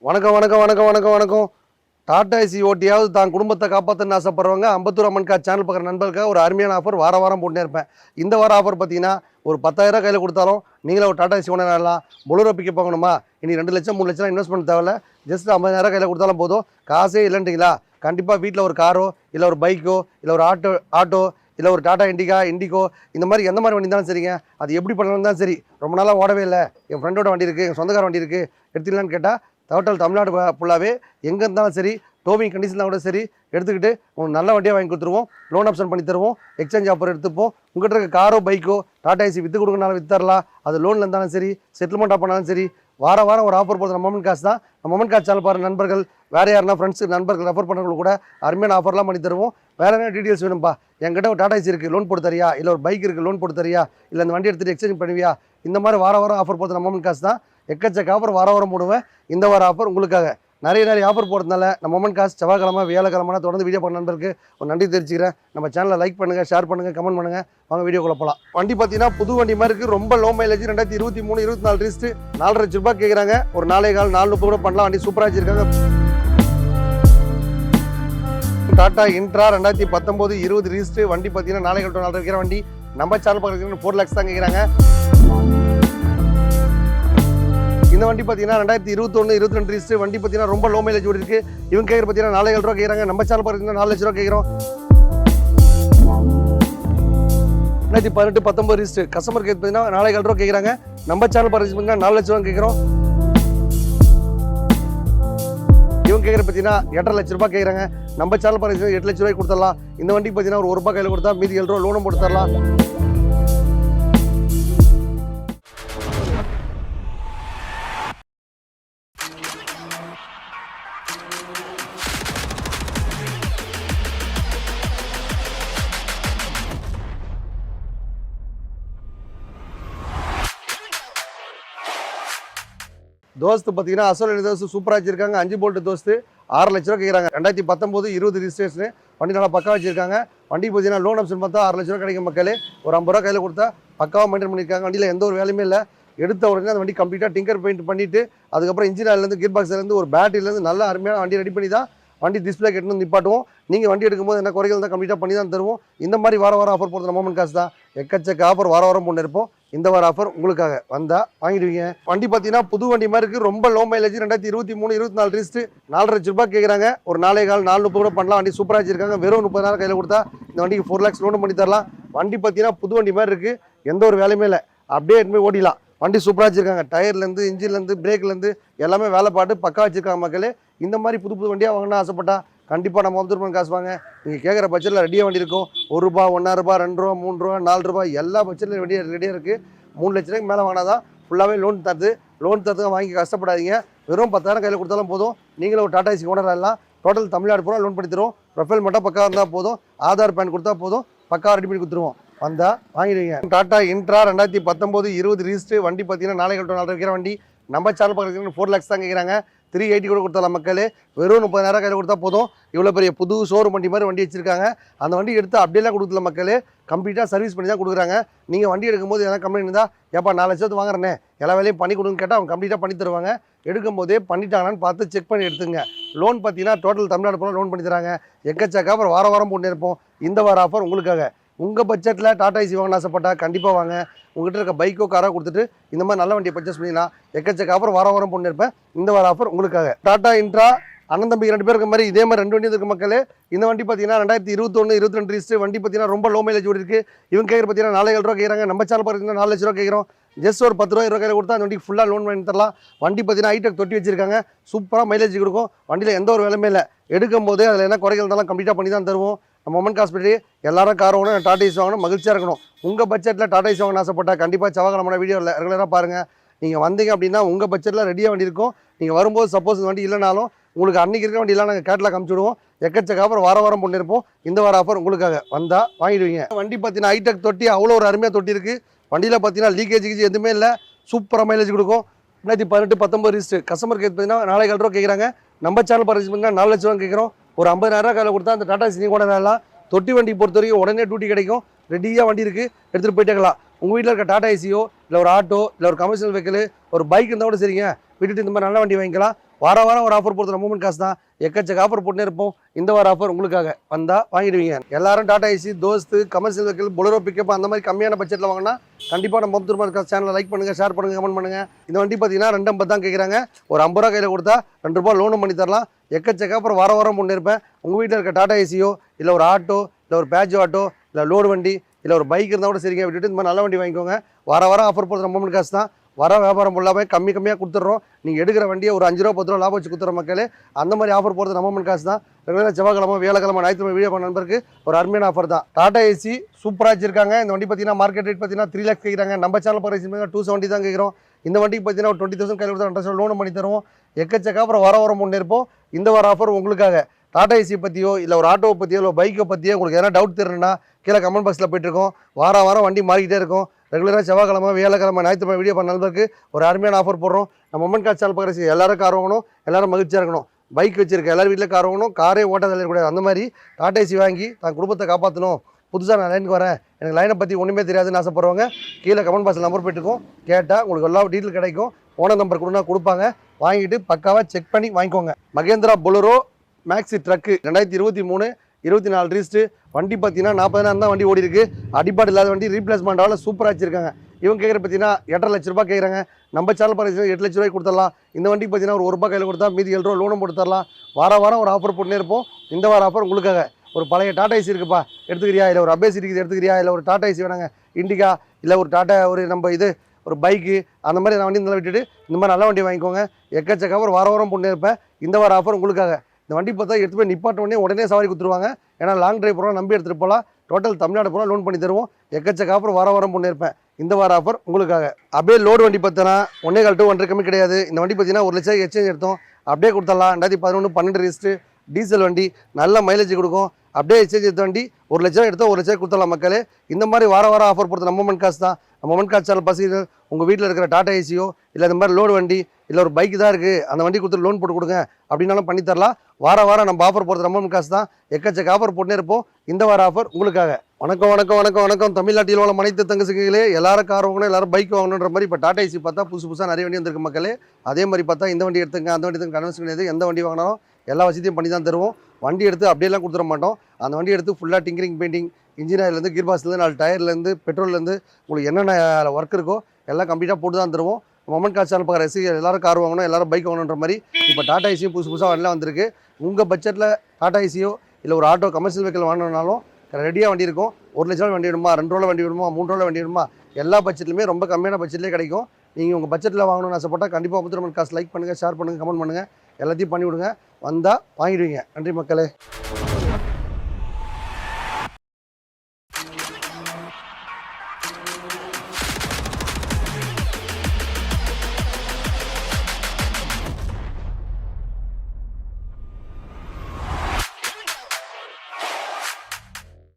வணக்கம் வணக்கம் வணக்கம் வணக்கம் வணக்கம். டாடா ஏசி ஓட்டியாவது தான் குடும்பத்தை காப்பாற்றணும்னு ஆசைப்படுறவங்க அம்பத்தூர் அம்மன் சேனல் பார்க்குற நண்பர்களுக்காக ஒரு அருமையான ஆஃபர் வாரம் போட்டுனே இருப்பேன். இந்த வாரம் ஆஃபர் பார்த்தீங்கன்னா ஒரு 10,000 கையில் கொடுத்தாலும் நீங்களே ஒரு டாடா ஏசி ஓனர் ஆகலாம். பொலரோ பிக்கப் வாங்கணுமா, இனி 2 லட்சம் 3 லட்சம் இன்வெஸ்ட் பண்ண தேவையில்ல. ஜஸ்ட் 50,000 கையில் கொடுத்தாலும் போதும். காசே இல்லைன்றீங்களா, கண்டிப்பாக வீட்டில் ஒரு காரோ இல்லை ஒரு பைக்கோ இல்லை ஒரு ஆட்டோ இல்லை ஒரு டாடா இண்டிகோ இந்த மாதிரி எந்த மாதிரி வண்டி இருந்தாலும் சரிங்க. அது எப்படி பண்ணணும் தான் சரி. ரொம்ப நாளாக ஓடவே இல்லை, என் ஃப்ரெண்டோட வண்டி இருக்குது, என் சொந்தக்கார வண்டி இருக்குது, எடுத்துக்கலான்னு கேட்டால் டோட்டல் தமிழ்நாடு ஃபுல்லாகவே எங்கே இருந்தாலும் சரி, டோவிங் கண்டிஷனில் கூட சரி எடுத்துக்கிட்டு உங்களுக்கு நல்ல வண்டியாக வாங்கி கொடுத்துருவோம். லோன் ஆப்ஷன் பண்ணி தருவோம். எக்ஸ்சேஞ்ச் ஆஃபர் எடுத்துப்போம். உங்கள்கிட்ட இருக்க காரோ பைக்கோ டாடா ஏசி விற்று கொடுக்கனாலும் வித்தரலாம். அது லோனில் இருந்தாலும் சரி, செட்டில்மெண்ட்டாக பண்ணாலும் சரி, வாரம் ஒரு ஆஃபர் போடுற மொமெண்ட் காசு தான். மொமெண்ட் காசு சேனல் பாருங்கள் நண்பர்கள், வேறு யாருன்னா ஃப்ரெண்ட்ஸு நண்பர்கள் ரெஃபர் பண்ணுறவங்களுக்கு கூட அருமையான ஆஃபர்லாம் பண்ணி தருவோம். வேறு என்ன டீட்டெயில்ஸ் வேணும்ப்பா, என்கிட்ட ஒரு டாடா ஏசி இருக்குது லோன் போட்டு தரியா, இல்லை ஒரு பைக் இருக்குது லோன் போட்டு தரியா, இல்லை அந்த வண்டி எடுத்துகிட்டு எக்ஸ்சேஞ்ச் பண்ணுவியா, இந்த மாதிரி வாரம் ஆஃபர் போடுற மொமெண்ட் காசு தான். எக்கச்சக்க ஆஃபர் வாரம் போடுவேன். இந்த வார ஆஃபர் உங்களுக்காக. நிறைய ஆஃபர் போடுறதுனால நம்ம மொமெண்ட் காசு செவ்வாய்க்கிழமை வியாழக்கிழமை தொடர்ந்து வீடியோ பண்ண நண்பருக்கு ஒரு நன்றி தெரிவிச்சுக்கிறேன். நம்ம சேனலை லைக் பண்ணுங்கள், ஷேர் பண்ணுங்கள், கமெண்ட் பண்ணுங்கள். வாங்க வீடியோக்குள்ள போகலாம். வண்டி பார்த்தீங்கன்னா புது வண்டி மாதிரி இருக்குது. ரொம்ப லோ மைலேஜ். 2023 24 ரிஸ்ட்டு 4,00,000 ரூபாய் கேட்குறாங்க. ஒரு 4,430 கூட பண்ணலாம். வண்டி சூப்பராக வச்சுருக்காங்க. டாடா இன்ட்ரா 2019 20 ரிஸ்ட்டு வண்டி பார்த்தீங்கன்னா 4,400 இருக்கிற வண்டி. நம்ம சேனல் பார்க்குறதுக்கு 4 lakhs தான் கேட்குறாங்க. இந்த வண்டி பார்த்தீங்கன்னா 2021 22 ரிஸ்ட்டு வண்டி பார்த்தீங்கன்னா ரொம்ப லோ மைலேஜ் ஓடி இருக்குது. இவங்க கேட்குற பார்த்தீங்கன்னா 4,000 ரூபா கேட்குறாங்க. நம்ம சேனல் பார்த்தீங்கன்னா 4 லட்ச ரூபா கேட்குறோம். 2018 19 ரிஸ்ட்டு கஸ்டமர் கேட் பார்த்தீங்கன்னா 4,000 ரூபா கேட்குறாங்க. நம்ம சேனல் பார்த்தீங்கன்னா 4 லட்ச ரூபா கேட்குறோம். இவங்க கேட்குற பார்த்தீங்கன்னா 8.5 லட்ச ரூபாய் கேட்குறாங்க. நம்ம சேனல் பார்த்தீங்கன்னா 8 லட்ச ரூபாய்க்கு கொடுத்துடலாம். இந்த வண்டிக்கு பார்த்தீங்கன்னா ஒரு ரூபாய் கையில் கொடுத்தா மீதி 7 ரூபா லோனும் போட்டு தரலாம். தோஸ்து பார்த்தீங்கன்னா அசோலி தோஸ்து சூப்பராக வச்சிருக்காங்க. 5 போல்ட் தோஸ்து 6 லட்ச ரூபா கேட்குறாங்க. 2019 20 ரிஜிஸ்ட்ரேஷன் வண்டி நல்லா பக்கா வச்சிருக்காங்க. வண்டி பார்த்தீங்கன்னா லோன் ஆப்ஷன் பார்த்தா 6 லட்ச ரூபா கிடைக்கும். மக்களே ஒரு 50 ரூபா கையில் கொடுத்தா பக்காவாக மெயின்டைன் பண்ணியிருக்காங்க. வண்டியில் எந்த ஒரு வேலையுமே இல்லை. எடுத்த உடனே அந்த வண்டி கம்ப்ளீட்டாக டிங்கர் பெயிண்ட் பண்ணிவிட்டு அதுக்கப்புறம் இன்ஜின் ஆயிலேருந்து கீர் பாக்ஸ்லேருந்து ஒரு பேட்டரியிலேருந்து நல்ல அருமையான வண்டி ரெடி பண்ணி தான் வண்டி டிஸ்பிளே கட்டணும் நிப்பாட்டுவோம். நீங்கள் வண்டி எடுக்கும்போது என்ன குறைகள் தான் கம்ப்ளீட்டாக பண்ணி தான் தருவோம். இந்த மாதிரி வாரம் ஆஃபர் போடுற மொமெண்ட் காசு தான். எக்கச்சக்க ஆஃபர் வாரம் போட்டு இருப்போம். இந்த வார ஆஃபர் உங்களுக்காக வந்தால் வாங்கிடுவீங்க. வண்டி பார்த்தீங்கன்னா புது வண்டி மாதிரி இருக்குது. ரொம்ப லோ மைலேஜ். 2023 24 ரிஸ்ட்டு 4 லட்ச ரூபாய் கேட்குறாங்க. ஒரு 4,430 கூட பண்ணலாம். வண்டி சூப்பராக வச்சிருக்காங்க. வெறும் 30,000 கையில் கொடுத்தா இந்த வண்டிக்கு 4 lakhs லோன் பண்ணி தரலாம். வண்டி பார்த்தீங்கன்னா புது வண்டி மாதிரி இருக்குது. எந்த ஒரு வேலையுமே இல்லை. அப்படியே எடுத்து போய் ஓடிலாம். வண்டி சூப்பராக வச்சிருக்காங்க. டயர்லேருந்து இன்ஜின்லேருந்து பிரேக்லேருந்து எல்லாமே வேலை பாட்டு பக்கா வச்சிருக்காங்க. மக்களே இந்த மாதிரி புது வண்டியாக வாங்கினா ஆசைப்பட்டா கண்டிப்பாக நம்ம அப்துல் காசு வாங்க. நீங்கள் கேட்குற பட்ஜெட்டில் ரெடியாக வண்டி இருக்கும். 1 ரூபா 1.5 ரூபா 2 ரூபா 3 ரூபா 4 ரூபா எல்லா பட்ஜெட்டில் ரெடியாக இருக்குது. 3 லட்ச ரூபாய்க்கு மேலே வாங்கினா தான் ஃபுல்லாகவே லோன் தருது. லோன் தரதுக்கு வாங்கி கஷ்டப்படாதீங்க. வெறும் 10,000 கையில் கொடுத்தாலும் போதும். நீங்களும் ஒரு டாடா ஏசி ஓனர் ஆகலாம். டோட்டல் தமிழ்நாடு பூரா லோன் பண்ணி தருவோம். ப்ரொஃபைல் மட்டும் பக்கா இருந்தால் போதும். ஆதார் பேன் கொடுத்தா போதும். பக்கா ரெடி பண்ணி கொடுத்துருவோம். வந்தால் வாங்கிடுவீங்க. டாடா இன்ட்ரா 2019 20 ரிஜிஸ்ட்ரு வண்டி பார்த்தீங்கன்னா 4,400 இருக்கிற வண்டி. நம்ம சேனல் பார்க்குறதுக்கு 4 lakhs தான் கேட்குறாங்க. 380 கூட கொடுத்தாலாம். மக்களே வெறும் 30,000 கையில் கொடுத்தா போதும். இவ்வளோ பெரிய புது ஷோரூம் வண்டி மாதிரி வண்டி வச்சிருக்காங்க. அந்த வண்டி எடுத்து அப்படியெல்லாம் கொடுக்கல. மக்களே கம்ப்ளீட்டாக சர்வீஸ் பண்ணி தான் கொடுக்குறாங்க. நீங்கள் வண்டி எடுக்கும்போது எதனா கம்ப்ளைண்ட் இருந்தால் ஏப்பா 4 லட்சத்து வாங்குறேனே எல்லா வேலையும் பண்ணி கொடுன்னு கேட்டால் அவங்க கம்ப்ளீட்டாக பண்ணி தருவாங்க. எடுக்கும்போதே பண்ணிட்டாங்கன்னு பார்த்து செக் பண்ணி எடுத்துங்க. லோன் பார்த்தீங்கன்னா டோட்டல் தமிழ்நாடு போல லோன் பண்ணி தராங்க. எக்கச்சக்க ஆஃபர் வாரம் போட்டு இருப்போம். இந்த வார ஆஃபர் உங்களுக்காக. உங்கள் பட்ஜெட்டில் டாடா ஏசி வாங்கணும் ஆசைப்பட்டா கண்டிப்பாக வாங்க. உங்கள்கிட்ட இருக்க பைக்கோ காரோ கொடுத்துட்டு இந்த மாதிரி நல்ல வண்டியை பர்ச்சேஸ் பண்ணிக்கலாம். எக்கச்சக்க ஆஃபர் வாரம் போட்டு இருப்பேன். இந்த வார ஆஃபர் உங்களுக்காக. டாடா இன்ட்ரா அண்ணன் தம்பி 2 பேர் இருக்க மாதிரி இதே மாதிரி 2 வண்டி இருக்கு. மக்களே இந்த வண்டி பார்த்தீங்கன்னா 2021 22 ரிஸ்ட்டு வண்டி பார்த்தீங்கன்னா ரொம்ப லோ மைலேஜ் ஓடி இருக்குது. இவங்க கேட்குற பார்த்தீங்கன்னா 4,000 ரூபா கேட்குறாங்க. நம்ம சேனல் பார்த்தீங்கன்னா 4 லட்ச ரூபா கேட்குறோம். ஜஸ்ட் ஒரு 10 ரூபா கையில் கொடுத்தா அந்த வண்டிக்கு ஃபுல்லாக லோன் பண்ணி தரலாம். வண்டி பார்த்தீங்கன்னா ஹைடெக் தொட்டி வச்சிருக்காங்க. சூப்பராக மைலேஜ் கொடுக்கும். வண்டியில் எந்த ஒரு வேலையுமே இல்லை. எடுக்கும் போதே அதில் என்ன குறைகள் இருந்தாலும் கம்ப்ளீட்டாக பண்ணி தான் தருவோம். நம்ம மொமெண்ட் காஸ்பிட்டலி எல்லாரும் கார் வாங்கணும், டாடா ஏசி வாங்கணும், மகிழ்ச்சியாக இருக்கணும். உங்கள் பட்ஜெட்டில் டாடா ஏசி வாங்கணும் ஆசைப்பட்டா கண்டிப்பாக செவ்வாய்க்கிழமை வீடியோவில் ரெகுலராக பாருங்கள். நீங்கள் வந்தீங்க அப்படின்னா உங்கள் பட்ஜெட்டில் ரெடியாக வண்டி இருக்கும். நீங்கள் வரும்போது சப்போஸ் இந்த வண்டி இல்லைனாலும் உங்களுக்கு அன்றைக்கி இருக்கிற வண்டியெல்லாம் நாங்கள் கேட்டலாக காமிச்சுடுவோம். எக்கச்சக்க ஆஃபர் வாரம் போட்டு இருப்போம். இந்த வார ஆஃபர் உங்களுக்காக. வந்தால் வாங்கிடுவீங்க. வண்டி பார்த்தீங்கன்னா ஹைடெக் தொட்டி அவ்வளோ ஒரு அருமையாக தொட்டி இருக்குது. வண்டியில் பார்த்தீங்கன்னா லீக்கேஜ் எதுவுமே இல்லை. சூப்பராக மைலேஜ் கொடுக்கும். 2018 19 ரிஸ்ட்டு கஸ்டமர் கேட் பார்த்தீங்கன்னா 4,000 ரூபா கேட்குறாங்க. நம்ம சேனல் பார்த்துக்கிங்க 4 லட்ச ரூபா கேட்குறோம். ஒரு 50,000 கையில் கொடுத்தா அந்த டாடா ஏசி கூட வேணலாம். தொட்டி வண்டி பொறுத்த வரைக்கும் உடனே டியூட்டி கிடைக்கும். ரெடியாக வண்டி இருக்குது, எடுத்துகிட்டு போயிட்டேக்கலாம். உங்கள் வீட்டில் இருக்க டாடா ஏசியோ இல்லை ஒரு ஆட்டோ இல்லை ஒரு கமர்ஷியல் வெஹிக்கிள் ஒரு பைக் இருந்தால் கூட சரிங்க. விட்டுட்டு இந்த மாதிரி நல்ல வண்டி வாங்கிக்கலாம். வாரம் ஒரு ஆஃபர் போடுறது மூமெண்ட் காசு தான். எக்கச்சக்க ஆஃபர் போட்டுனே இருப்போம். இந்த வார ஆஃபர் உங்களுக்காக வந்தால் வாங்கிடுவீங்க. எல்லாரும் Tata Ace, Dost, commercial vehicle, Bolero pickup அந்த மாதிரி கம்மியான பட்ஜெட்டில் வாங்கினா கண்டிப்பாக நம்ம திரும்ப சேனலை லைக் பண்ணுங்கள், ஷேர் பண்ணுங்கள், கமெண்ட் பண்ணுங்கள். இந்த வண்டி பார்த்தீங்கன்னா 250 தான் கேட்குறாங்க. ஒரு 50 ரூபா கையில் கொடுத்தா 2 ரூபா லோனும் பண்ணி தரலாம். எக்கச்சக்க அப்புறம் வாரம் போட்டு இருப்பேன். உங்கள் வீட்டில் இருக்க டாடா ஏசியோ இல்லை ஒரு ஆட்டோ இல்லை ஒரு பேஜ் ஆட்டோ இல்லை லோடு வண்டி இல்லை ஒரு பைக் இருந்தால் கூட சரிங்க விட்டுட்டு இந்த மாதிரி நல்ல வண்டி வாங்கிக்கோங்க. வாரம் ஆஃபர் போடுற மூமெண்ட் காசு தான். வியாபாரம் ஃபுல்லாகவே கம்மியாக கொடுத்துட்றோம். நீங்கள் எடுக்கிற வண்டியை ஒரு 5 ரூபா 10 ரூபா லாபம் வச்சு கொடுத்துற மக்களே. அந்த மாதிரி ஆஃபர் போடுறது நம்ம காசு தான். ரெகுலராக செவ்வாய்க்கிழமை, வியாழக்கிழமை, ஞாயிற்றுக்கிழமை வீடியோ பண்ண நண்பருக்கு ஒரு அருமையான ஆஃபர் தான். டாடா ஏசி சூப்பராக வச்சிருக்காங்க. இந்த வண்டி பார்த்தீங்கன்னா மார்க்கெட் ரேட் பார்த்தீங்கன்னா 3 lakhs கேட்குறாங்க. நம்ம சேனல் பிரைஸ் 270 தான் கேட்குறோம். இந்த வண்டிக்கு பார்த்தீங்கன்னா ஒரு 20,000 கையில் கொடுத்தா 2 லோன் பண்ணி தருவோம். எக்கச்சக்க அப்புறம் வாரம் முன்னே இருப்போம். இந்த வார ஆஃபர் உங்களுக்காக. டாடா ஏசி பற்றியோ இல்லை ஒரு ஆட்டோவை பற்றியோ இல்லை பைக்கை பற்றியோ உங்களுக்கு எதனா டவுட் தெரியுன்னா கீழே கமெண்ட் பாக்ஸில் போயிட்டுருக்கோம். வாரம் வண்டி மாறிக்கிட்டே இருக்கும். ரெகுலராக செவ்வாய்க்கிழமை, வியாழக்கிழமை, ஞாயிற்றுக்கிழமை வீடியோ பண்ண நண்பருக்கு ஒரு அருமையான ஆஃபர் போடுறோம். நம்ம மொமெண்ட் கார் சேனல் பார்க்குற எல்லாரும் கார் வாங்கணும், எல்லாரும் மகிழ்ச்சியாக இருக்கணும். பைக் வச்சிருக்க எல்லாரும் வீட்டில் கார் வாங்கணும், காரே ஓட்ட கூடாது. அந்த மாதிரி டாடா ஏசி வாங்கி தான் குடும்பத்தை காப்பாற்றணும். புதுசாக நான் லைனுக்கு வரேன், எனக்கு லைனை பற்றி ஒன்றுமே தெரியாதுன்னு ஆசைப்படுறவங்க கீழே கமெண்ட் பாக்ஸில் நம்பர் போயிட்டுருக்கோம். கேட்டால் உங்களுக்கு எல்லா டீட்டெயில் கிடைக்கும். ஓனர் நம்பர் கொடுப்பாங்க. வாங்கிட்டு பக்காவாக செக் பண்ணி வாங்கிக்கோங்க. மகேந்திரா பொலரோ மேக்ஸி ட்ரக்கு 2023 24 ரீஸ்ட்டு வண்டி பார்த்தீங்கன்னா 40,000 தான் வண்டி ஓடி இருக்கு. அடிப்பாடு இல்லாத வண்டி, ரீப்ளேஸ்மெண்ட்டால் சூப்பராக வச்சிருக்காங்க. இவங்க கேட்குற பார்த்தீங்கன்னா 8.5 லட்ச ரூபா கேட்குறாங்க. நம்ம சேனல் பார்த்து 8 லட்ச ரூபாய்க்கு கொடுத்துடலாம். இந்த வண்டிக்கு பார்த்தீங்கன்னா ஒரு ரூபா கையில் கொடுத்தா மீதி 7 ரூபா லோனும் போட்டு தரலாம். வாரம் ஒரு ஆஃபர் போட்டுனே இருப்போம். இந்த வார ஆஃபர் உங்களுக்காக. ஒரு பழைய டாடா ஏசி இருக்குப்பா எடுத்துக்கிறியா, இல்லை ஒரு அபேஸ் இருக்குது எடுத்துக்கிறியா, இல்லை ஒரு டாடா ஏசி வேணாங்க இண்டிகா, இல்லை ஒரு டாடா ஒரு நம்ம இது ஒரு பைக்கு அந்த மாதிரி நான் வண்டி இந்த விட்டுட்டு இந்த மாதிரி நல்ல வண்டி வாங்கிக்கோங்க. எக்கச்சக்க ஆஃபர் வாரம் போட்டுனே இருப்பேன். இந்த வார ஆஃபர் உங்களுக்காக. இந்த வண்டி பார்த்தா எடுத்து போய் நிப்பாட்ட உடனே சவாரி கொடுத்துருவாங்க. ஏன்னா லாங் டிரைவ் போகிறோம், நம்பி எடுத்துகிட்டு போகலாம். டோட்டல் தமிழ்நாடு போகிறோம், லோன் பண்ணி தருவோம். எக்கச்சக்க ஆஃபர் வாரம் பண்ணி இருப்பேன். இந்த வார ஆஃபர் உங்களுக்காக. அப்படியே லோடு வண்டி பார்த்தோன்னா 1.25 to 1.5 கம்மி கிடையாது. இந்த வண்டி பார்த்தீங்கன்னா 1 லட்சம் எக்ஸ்சேஞ்ச் எடுத்தோம். அப்படியே கொடுத்துடலாம். 2011 12 ரீஸ்ட்டு டீசல் வண்டி, நல்ல மைலேஜ் கொடுக்கும். அப்படியே எக்ஸ்சேஞ்ச் எடுத்த வண்டி 1 லட்சம் எடுத்தோம், 1 லட்சம் கொடுத்துடலாம் மக்களே. இந்த மாதிரி வாரம் ஆஃபர் போடுறது நம்ம மொமெண்ட் காசு தான். நம்ம மொமெண்ட் காசு சேனல் பசங்க உங்கள் வீட்டில் இருக்கிற டாடா ஏசியோ இல்லை இந்த மாதிரி லோடு வண்டி இல்லை ஒரு பைக் தான் இருக்குது, அந்த வண்டி கொடுத்து லோன் போட்டு கொடுங்க அப்படின்னாலும் பண்ணி தரலாம். வாரம் நம்ம ஆஃபர் போடுறது நம்ம காசு தான். எக்கச்சக்க ஆஃபர் போட்டுனே இருப்போம். இந்த வார ஆஃபர் உங்களுக்காக. வணக்கம் தமிழ்நாட்டில் உள்ள அனைத்து தங்கச்சிகளே. எல்லாரும் கார் வாங்கணும், எல்லாரும் பைக் வாங்கணுன்ற மாதிரி இப்போ டாடா ஏசி பார்த்தா புதுசாக நிறைய வண்டி வந்திருக்கு மக்களே. அதே மாதிரி பார்த்தா இந்த வண்டி எடுத்துங்க, அந்த வண்டி எடுத்துங்க, கன்வென்ஷன் கிடையாது. எந்த வண்டி வாங்கினாலும் எல்லா வசதியும் பண்ணி தான் தருவோம். வண்டி எடுத்து அப்படியெல்லாம் கொடுத்துட மாட்டோம். அந்த வண்டி எடுத்து ஃபுல்லாக டிங்கரிங், பெயிண்டிங், இன்ஜின் ஆயிலேருந்து, கீர் பாக்ஸ்லேருந்து, 4 டயர்லேருந்து, பெட்ரோல்லேருந்து உங்களுக்கு என்னென்ன ஒர்க் இருக்கோ எல்லாம் கம்ப்ளீட்டாக போட்டு தான் தருவோம். மொமெண்ட் கார் சேனல் பார்க்குற ரசிகர்கள் எல்லாரும் கார் வாங்கணும், எல்லாரும் பைக் வாங்கணுன்ற மாதிரி இப்போ டாடா ஏசியும் புதுசாக வரலாம் வந்திருக்கு. உங்கள் பட்ஜெட்டில் டாடா ஏசியோ இல்லை ஒரு ஆட்டோ கமர்ஷியல் வெஹிக்கிள் வாங்கினாலும் ரெடியாக வண்டி இருக்கும். 1 லட்சம் வண்டி வேணுமா, 2 ரூபா வண்டி வேணுமா, 3 ரூபா வண்டி வேணுமா, எல்லா பட்ஜெட்லையுமே ரொம்ப கம்மியான பட்ஜெட்லேயே கிடைக்கும். நீங்கள் உங்கள் பட்ஜெட்டில் வாங்கணும்னு ஆசைப்பட்டால் கண்டிப்பாக முத்துரமன் காசு லைக் பண்ணுங்கள், ஷேர் பண்ணுங்கள், கமெண்ட் பண்ணுங்கள், எல்லாத்தையும் பண்ணிவிடுங்க. வந்தால் வாங்கிடுவீங்க. நன்றி மக்களே.